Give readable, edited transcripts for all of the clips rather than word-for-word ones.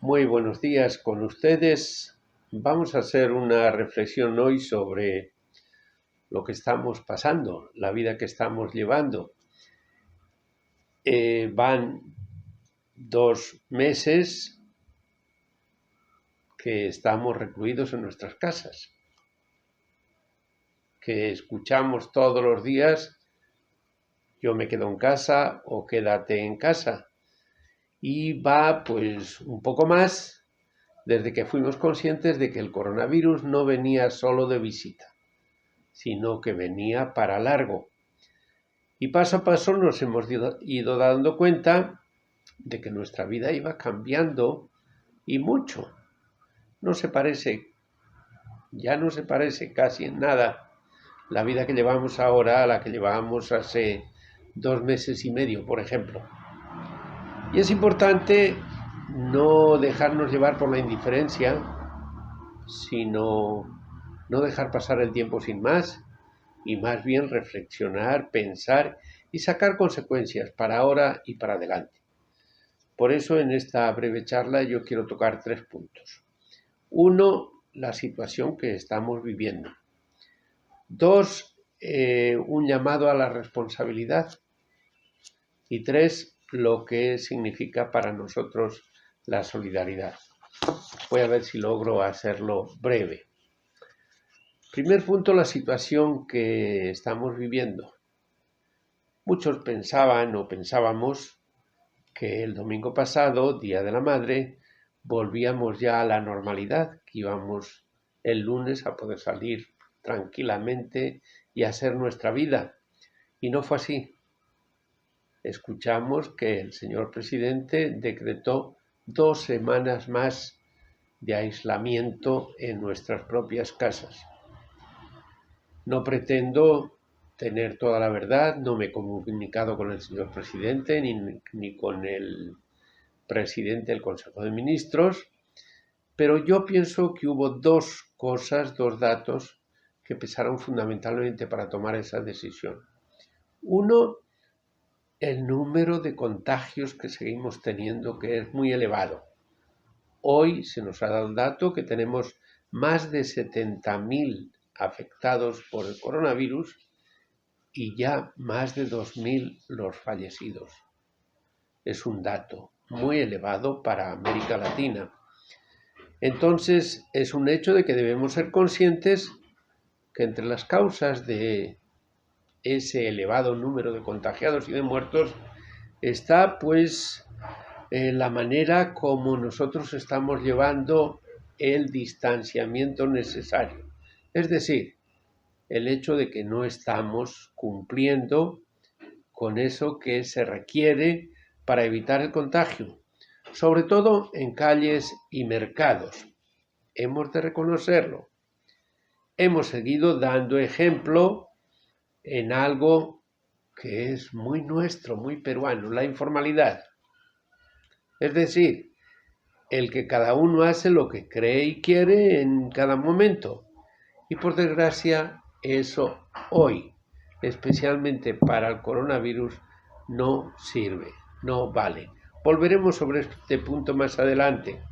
Muy buenos días con ustedes. Vamos a hacer una reflexión hoy sobre lo que estamos pasando, la vida que estamos llevando. Van 2 meses que estamos recluidos en nuestras casas, que escuchamos todos los días, yo me quedo en casa o quédate en casa. Y va pues un poco más desde que fuimos conscientes de que el coronavirus no venía solo de visita, sino que venía para largo. Y paso a paso nos hemos ido dando cuenta de que nuestra vida iba cambiando y mucho. Ya no se parece casi en nada la vida que llevamos ahora a la que llevábamos hace 2 meses y medio, por ejemplo. Y es importante no dejarnos llevar por la indiferencia, sino no dejar pasar el tiempo sin más, y más bien reflexionar, pensar y sacar consecuencias para ahora y para adelante. Por eso en esta breve charla yo quiero tocar 3 puntos. 1, la situación que estamos viviendo. 2, un llamado a la responsabilidad. Y 3, lo que significa para nosotros la solidaridad. Voy a ver si logro hacerlo breve. Primer punto, la situación que estamos viviendo. Muchos pensaban o pensábamos que el domingo pasado, Día de la Madre, volvíamos ya a la normalidad, que íbamos el lunes a poder salir tranquilamente y hacer nuestra vida. Y no fue así. Escuchamos que el señor presidente decretó 2 semanas más de aislamiento en nuestras propias casas. No pretendo tener toda la verdad, no me he comunicado con el señor presidente ni con el presidente del Consejo de Ministros, pero yo pienso que hubo 2 cosas, 2 datos que pesaron fundamentalmente para tomar esa decisión. Uno, el número de contagios que seguimos teniendo, que es muy elevado. Hoy se nos ha dado el dato que tenemos más de 70.000 afectados por el coronavirus y ya más de 2.000 los fallecidos. Es un dato muy elevado para América Latina. Entonces, es un hecho de que debemos ser conscientes que entre las causas de ese elevado número de contagiados y de muertos está pues la manera como nosotros estamos llevando el distanciamiento necesario. Es decir, el hecho de que no estamos cumpliendo con eso que se requiere para evitar el contagio, sobre todo en calles y mercados. Hemos de reconocerlo. Hemos seguido dando ejemplo en algo que es muy nuestro, muy peruano, la informalidad. Es decir, el que cada uno hace lo que cree y quiere en cada momento. Y por desgracia, eso hoy, especialmente para el coronavirus, no sirve, no vale. Volveremos sobre este punto más adelante.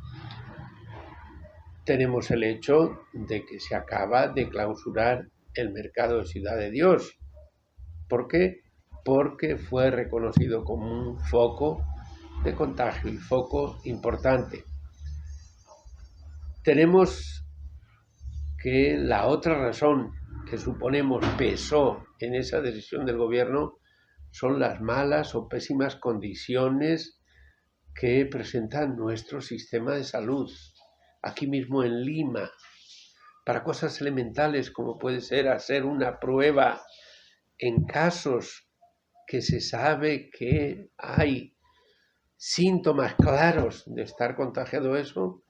Tenemos el hecho de que se acaba de clausurar el mercado de Ciudad de Dios. ¿Por qué? Porque fue reconocido como un foco de contagio y foco importante. Tenemos que la otra razón que suponemos pesó en esa decisión del gobierno son las malas o pésimas condiciones que presenta nuestro sistema de salud. Aquí mismo en Lima, para cosas elementales como puede ser hacer una prueba en casos que se sabe que hay síntomas claros de estar contagiado eso,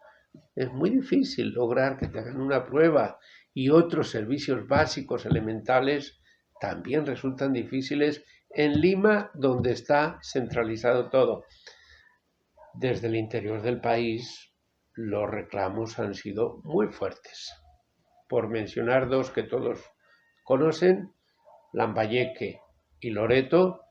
es muy difícil lograr que te hagan una prueba, y otros servicios básicos elementales también resultan difíciles en Lima, donde está centralizado todo. Desde el interior del país los reclamos han sido muy fuertes. Por mencionar 2 que todos conocen, Lambayeque y Loreto,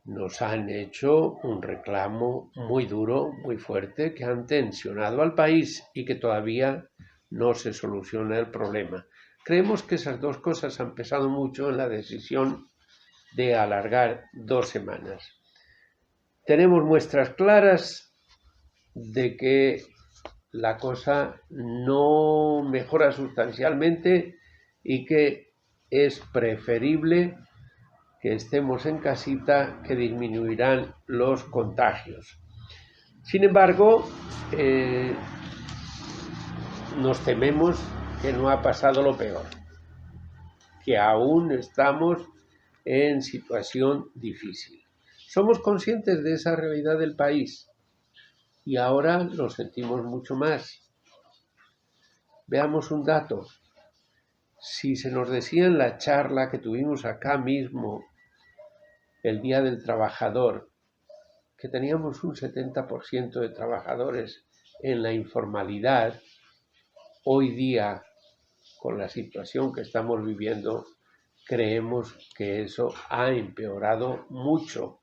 nos han hecho un reclamo muy duro, muy fuerte, que han tensionado al país y que todavía no se soluciona el problema. Creemos que esas dos cosas han pesado mucho en la decisión de alargar 2 semanas. Tenemos muestras claras de que la cosa no mejora sustancialmente y que es preferible que estemos en casita, que disminuirán los contagios. Sin embargo, nos tememos que no ha pasado lo peor, que aún estamos en situación difícil. Somos conscientes de esa realidad del país y ahora lo sentimos mucho más. Veamos un dato. Si se nos decía en la charla que tuvimos acá mismo el Día del Trabajador, que teníamos un 70% de trabajadores en la informalidad, hoy día, con la situación que estamos viviendo, creemos que eso ha empeorado mucho.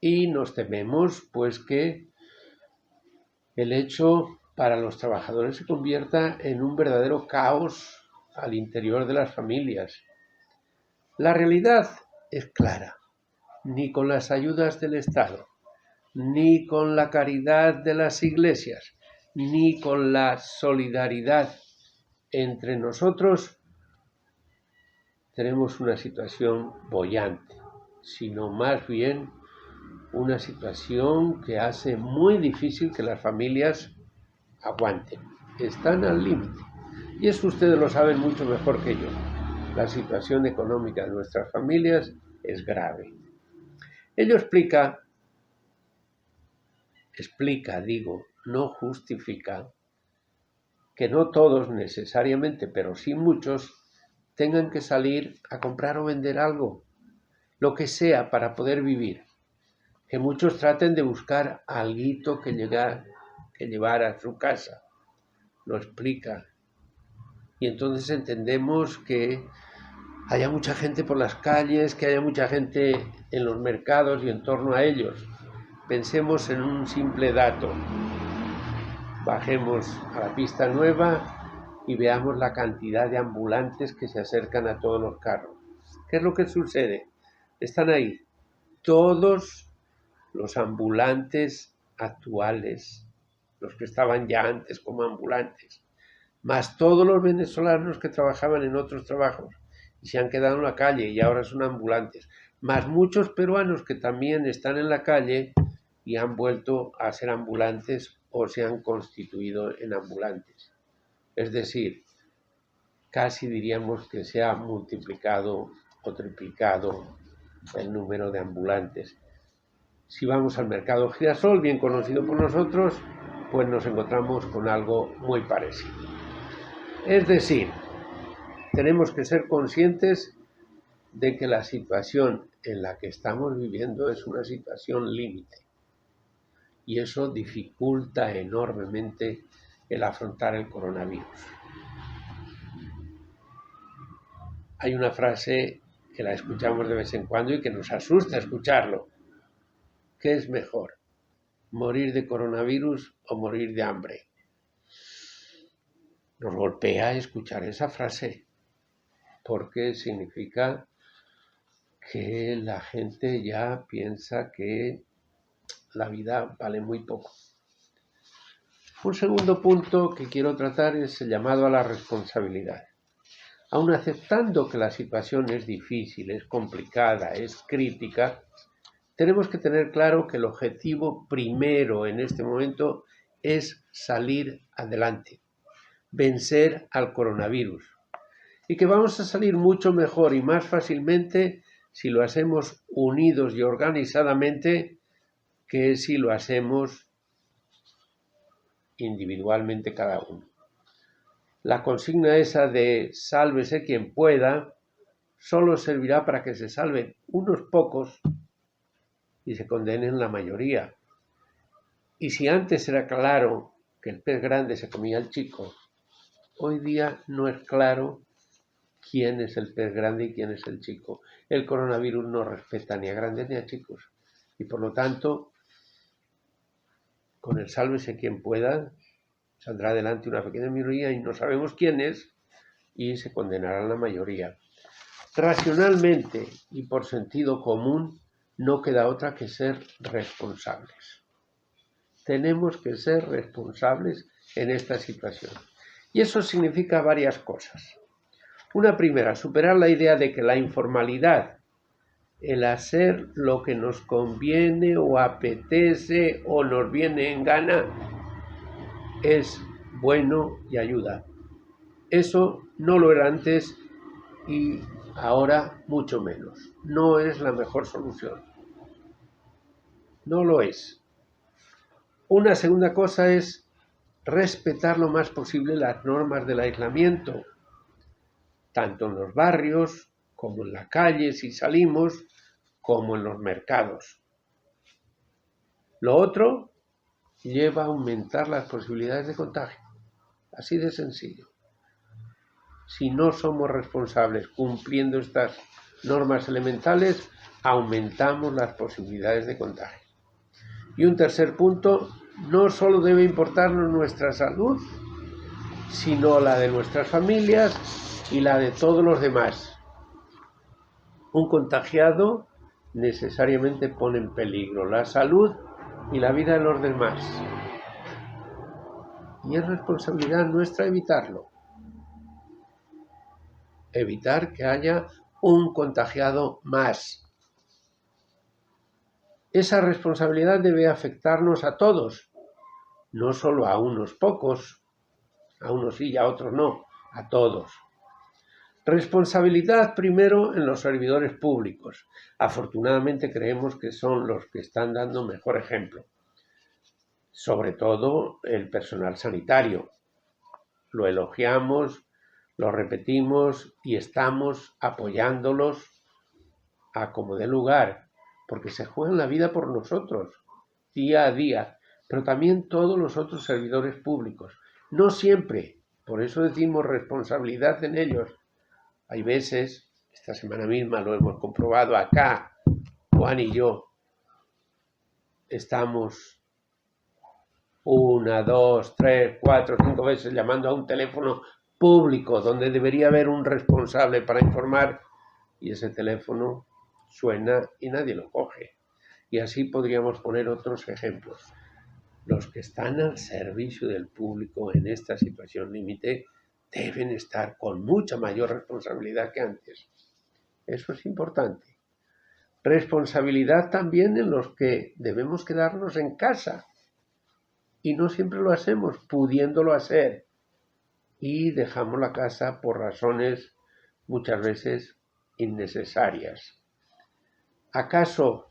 Y nos tememos, pues, que el hecho para los trabajadores se convierta en un verdadero caos al interior de las familias. La realidad es clara. Ni con las ayudas del Estado, ni con la caridad de las iglesias, ni con la solidaridad entre nosotros tenemos una situación boyante, sino más bien una situación que hace muy difícil que las familias aguanten. Están al límite. Y eso ustedes lo saben mucho mejor que yo. La situación económica de nuestras familias es grave. Ello explica, no justifica que no todos necesariamente, pero sí muchos, tengan que salir a comprar o vender algo, lo que sea para poder vivir. Que muchos traten de buscar alguito que llevar a su casa. Lo explica. Y entonces entendemos que haya mucha gente por las calles, que haya mucha gente en los mercados y en torno a ellos. Pensemos en un simple dato. Bajemos a la pista nueva y veamos la cantidad de ambulantes que se acercan a todos los carros. ¿Qué es lo que sucede? Están ahí todos los ambulantes actuales, los que estaban ya antes como ambulantes, más todos los venezolanos que trabajaban en otros trabajos y se han quedado en la calle y ahora son ambulantes, más muchos peruanos que también están en la calle y han vuelto a ser ambulantes o se han constituido en ambulantes. Es decir, casi diríamos que se ha multiplicado o triplicado el número de ambulantes. Si vamos al mercado Girasol, bien conocido por nosotros, pues nos encontramos con algo muy parecido. Es decir, tenemos que ser conscientes de que la situación en la que estamos viviendo es una situación límite. Y eso dificulta enormemente el afrontar el coronavirus. Hay una frase que la escuchamos de vez en cuando y que nos asusta escucharlo. ¿Qué es mejor? ¿Morir de coronavirus o morir de hambre? Nos golpea escuchar esa frase porque significa que la gente ya piensa que la vida vale muy poco. Un segundo punto que quiero tratar es el llamado a la responsabilidad. Aun aceptando que la situación es difícil, es complicada, es crítica, tenemos que tener claro que el objetivo primero en este momento es salir adelante, vencer al coronavirus, y que vamos a salir mucho mejor y más fácilmente si lo hacemos unidos y organizadamente que si lo hacemos individualmente cada uno. La consigna esa de sálvese quien pueda solo servirá para que se salven unos pocos y se condenen la mayoría. Y si antes era claro que el pez grande se comía al chico, hoy día no es claro quién es el pez grande y quién es el chico. El coronavirus no respeta ni a grandes ni a chicos. Y por lo tanto, con el sálvese quien pueda, saldrá adelante una pequeña minoría y no sabemos quién es, y se condenará la mayoría. Racionalmente y por sentido común, no queda otra que ser responsables. Tenemos que ser responsables en esta situación. Y eso significa varias cosas. Una primera, superar la idea de que la informalidad, el hacer lo que nos conviene o apetece o nos viene en gana, es bueno y ayuda. Eso no lo era antes y ahora mucho menos. No es la mejor solución. No lo es. Una segunda cosa es respetar lo más posible las normas del aislamiento, tanto en los barrios como en la calle si salimos, como en los mercados. Lo otro lleva a aumentar las posibilidades de contagio. Así de sencillo. Si no somos responsables cumpliendo estas normas elementales, aumentamos las posibilidades de contagio. Y un tercer punto, no solo debe importarnos nuestra salud, sino la de nuestras familias y la de todos los demás. Un contagiado necesariamente pone en peligro la salud y la vida de los demás. Y es responsabilidad nuestra evitarlo. Evitar que haya un contagiado más. Esa responsabilidad debe afectarnos a todos, no solo a unos pocos, a unos sí y a otros no, a todos. Responsabilidad primero en los servidores públicos. Afortunadamente creemos que son los que están dando mejor ejemplo. Sobre todo el personal sanitario. Lo elogiamos, lo repetimos y estamos apoyándolos a como dé lugar, porque se juegan la vida por nosotros, día a día, pero también todos los otros servidores públicos. No siempre, por eso decimos responsabilidad en ellos. Hay veces, esta semana misma lo hemos comprobado acá, Juan y yo, estamos 1, 2, 3, 4, 5 veces llamando a un teléfono público donde debería haber un responsable para informar y ese teléfono suena y nadie lo coge. Y así podríamos poner otros ejemplos. Los que están al servicio del público en esta situación límite deben estar con mucha mayor responsabilidad que antes. Eso es importante. Responsabilidad también en los que debemos quedarnos en casa. Y no siempre lo hacemos, pudiéndolo hacer. Y dejamos la casa por razones muchas veces innecesarias. ¿Acaso,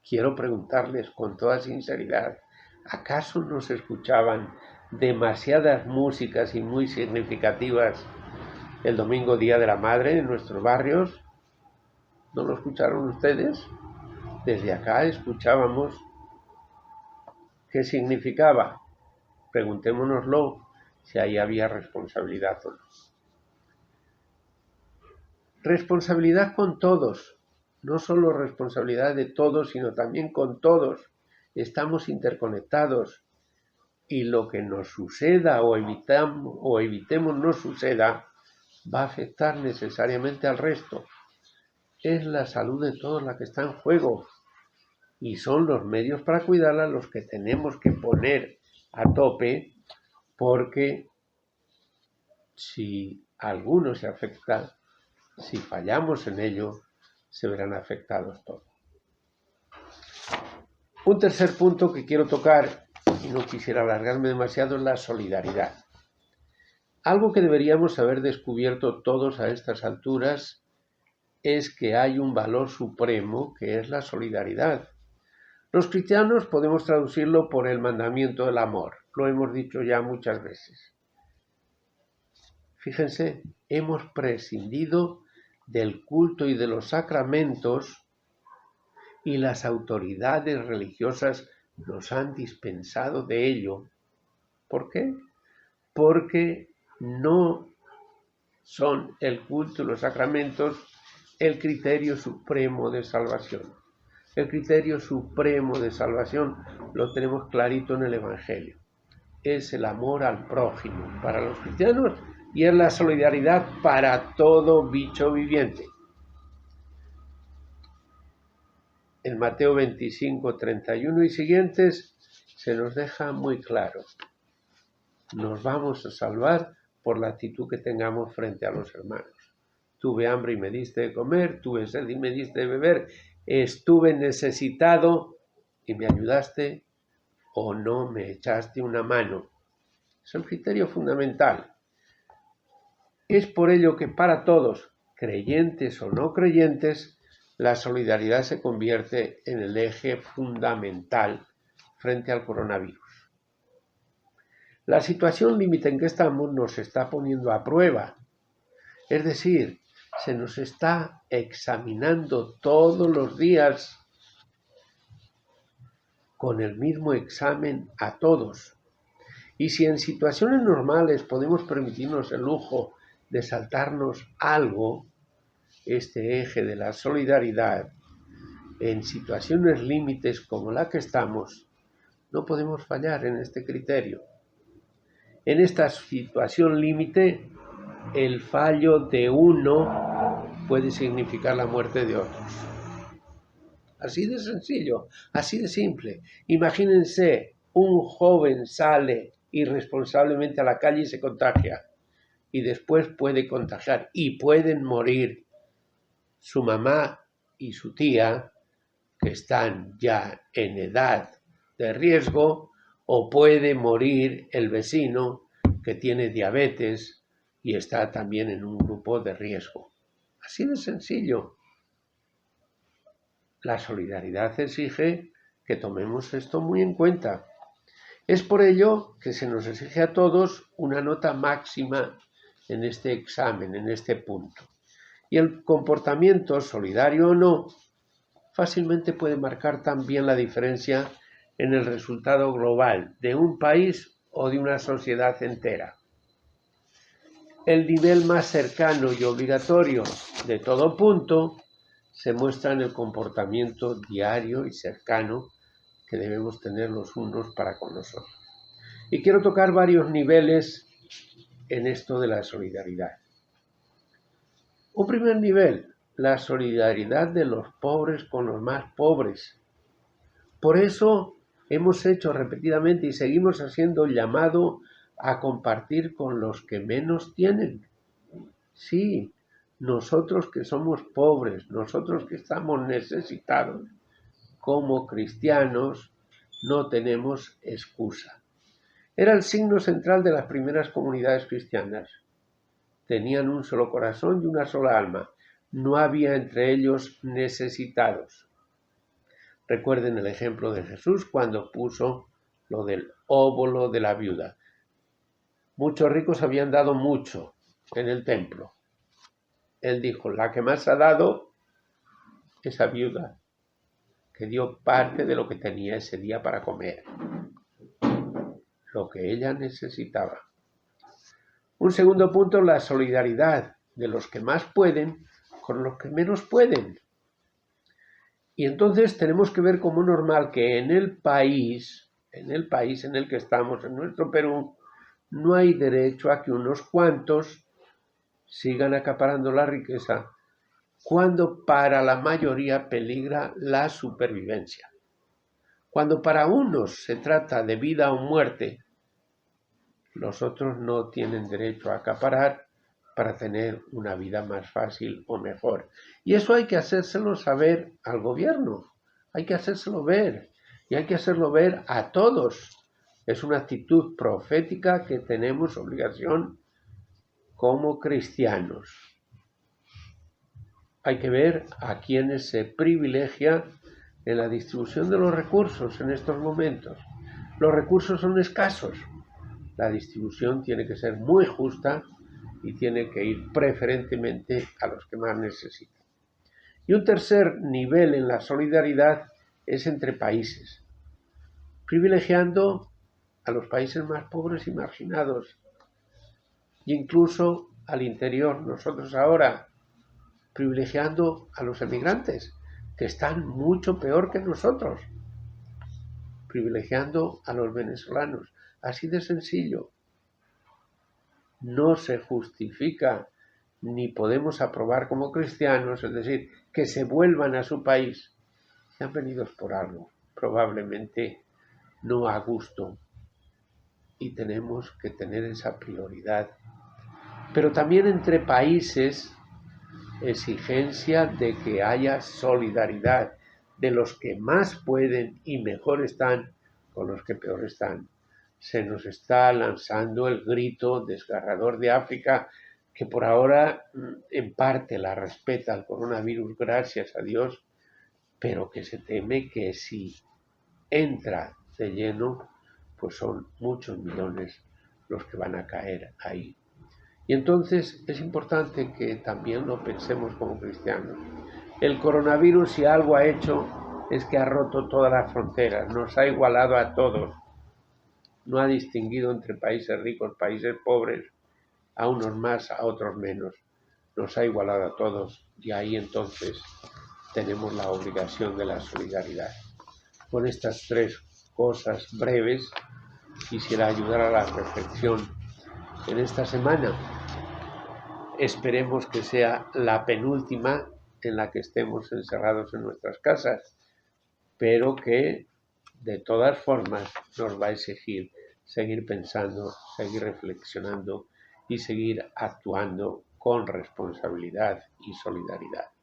quiero preguntarles con toda sinceridad, acaso nos escuchaban demasiadas músicas y muy significativas el domingo Día de la Madre en nuestros barrios? ¿No lo escucharon ustedes? Desde acá escuchábamos qué significaba. Preguntémonoslo si ahí había responsabilidad o no. Responsabilidad con todos, no solo responsabilidad de todos, sino también con todos. Estamos interconectados y lo que nos suceda o evitemos no suceda va a afectar necesariamente al resto. Es la salud de todos la que está en juego y son los medios para cuidarla los que tenemos que poner a tope, porque si alguno se afecta, si fallamos en ello, se verán afectados todos. Un tercer punto que quiero tocar, y no quisiera alargarme demasiado, es la solidaridad. Algo que deberíamos haber descubierto todos a estas alturas es que hay un valor supremo que es la solidaridad. Los cristianos podemos traducirlo por el mandamiento del amor, lo hemos dicho ya muchas veces. Fíjense, hemos prescindido del culto y de los sacramentos y las autoridades religiosas nos han dispensado de ello. ¿Por qué? Porque no son el culto y los sacramentos el criterio supremo de salvación. El criterio supremo de salvación lo tenemos clarito en el Evangelio. Es el amor al prójimo para los cristianos y es la solidaridad para todo bicho viviente. En Mateo 25, 31 y siguientes se nos deja muy claro. Nos vamos a salvar por la actitud que tengamos frente a los hermanos. Tuve hambre y me diste de comer, tuve sed y me diste de beber, estuve necesitado y me ayudaste o no me echaste una mano. Es el criterio fundamental. Es por ello que para todos, creyentes o no creyentes, la solidaridad se convierte en el eje fundamental frente al coronavirus. La situación límite en que estamos nos está poniendo a prueba. Es decir, se nos está examinando todos los días con el mismo examen a todos. Y si en situaciones normales podemos permitirnos el lujo de saltarnos algo, este eje de la solidaridad, en situaciones límites como la que estamos, no podemos fallar en este criterio. En esta situación límite, el fallo de uno puede significar la muerte de otros. Así de sencillo, así de simple. Imagínense, un joven sale irresponsablemente a la calle y se contagia. Y después puede contagiar y pueden morir su mamá y su tía, que están ya en edad de riesgo, o puede morir el vecino que tiene diabetes y está también en un grupo de riesgo. Así de sencillo. La solidaridad exige que tomemos esto muy en cuenta. Es por ello que se nos exige a todos una nota máxima en este examen, en este punto. Y el comportamiento, solidario o no, fácilmente puede marcar también la diferencia en el resultado global de un país o de una sociedad entera. El nivel más cercano y obligatorio de todo punto se muestra en el comportamiento diario y cercano que debemos tener los unos para con los otros. Y quiero tocar varios niveles en esto de la solidaridad. Un primer nivel, la solidaridad de los pobres con los más pobres. Por eso hemos hecho repetidamente y seguimos haciendo el llamado a compartir con los que menos tienen. Sí, nosotros que somos pobres, nosotros que estamos necesitados, como cristianos, no tenemos excusa. Era el signo central de las primeras comunidades cristianas. Tenían un solo corazón y una sola alma. No había entre ellos necesitados. Recuerden el ejemplo de Jesús cuando puso lo del óbolo de la viuda. Muchos ricos habían dado mucho en el templo. Él dijo, la que más ha dado, esa viuda, que dio parte de lo que tenía ese día para comer, lo que ella necesitaba. Un segundo punto, la solidaridad de los que más pueden con los que menos pueden. Y entonces tenemos que ver como normal que en el país en el que estamos, en nuestro Perú, no hay derecho a que unos cuantos sigan acaparando la riqueza cuando para la mayoría peligra la supervivencia. Cuando para unos se trata de vida o muerte, los otros no tienen derecho a acaparar para tener una vida más fácil o mejor. Y eso hay que hacérselo saber al gobierno, hay que hacérselo ver, y hay que hacerlo ver a todos. Es una actitud profética que tenemos obligación como cristianos. Hay que ver a quienes se privilegia en la distribución de los recursos en estos momentos. Los recursos son escasos. La distribución tiene que ser muy justa y tiene que ir preferentemente a los que más necesitan. Y un tercer nivel en la solidaridad es entre países, privilegiando a los países más pobres y marginados, e incluso al interior, nosotros ahora privilegiando a los emigrantes, que están mucho peor que nosotros, privilegiando a los venezolanos. Así de sencillo. No se justifica ni podemos aprobar como cristianos, es decir, que se vuelvan a su país. Han venido por algo, probablemente no a gusto, y tenemos que tener esa prioridad. Pero también entre países, exigencia de que haya solidaridad de los que más pueden y mejor están con los que peor están. Se nos está lanzando el grito desgarrador de África, que por ahora en parte la respeta el coronavirus, gracias a Dios, pero que se teme que si entra de lleno, pues son muchos millones los que van a caer ahí. Y entonces es importante que también lo pensemos como cristianos. El coronavirus, si algo ha hecho, es que ha roto todas las fronteras, nos ha igualado a todos. No ha distinguido entre países ricos, países pobres, a unos más, a otros menos. Nos ha igualado a todos y ahí entonces tenemos la obligación de la solidaridad. Con estas tres cosas breves quisiera ayudar a la reflexión en esta semana. Esperemos que sea la penúltima en la que estemos encerrados en nuestras casas, pero que de todas formas nos va a exigir seguir pensando, seguir reflexionando y seguir actuando con responsabilidad y solidaridad.